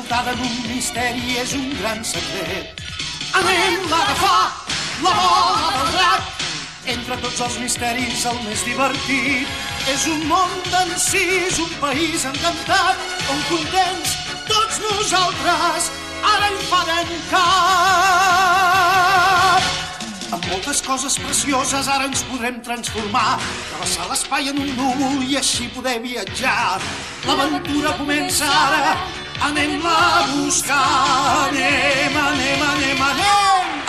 envoltada d'un misteri, és un gran secret. Anem-la a agafar, la bola del drac. Entre tots els misteris el més divertit és un món d'encís, un país encantat on contents tots nosaltres ara hi farem cap. Amb moltes coses precioses ara ens podrem transformar, travessar l'espai en un núvol i així poder viatjar. L'aventura comença ara, anem-la a buscar. Anem.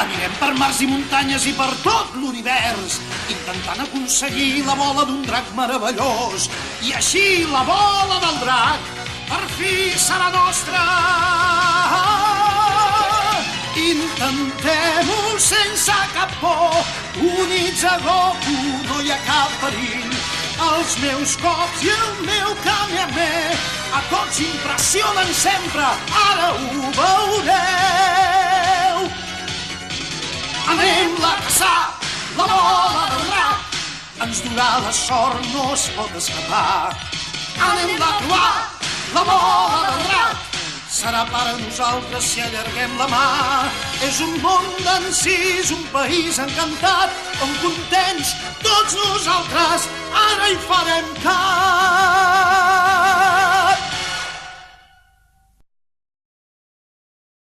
Anirem per mars i muntanyes i per tot l'univers, intentant aconseguir la bola d'un drac meravellós. I així la bola del drac per fi serà nostra. Intentem-ho sense cap por, units a Goku no hi ha cap perill. Els meus cops i el meu Kamehameha a tots impressionen sempre, ara ho veureu. Anem-la a caçar, la bola del drac, ens durà la sort, no es pot escapar. Anem-la a trobar, la bola del drac, serà per a nosaltres si allarguem la mà. És un món d'encís, un país encantat, on contents tots nosaltres ara hi farem cap.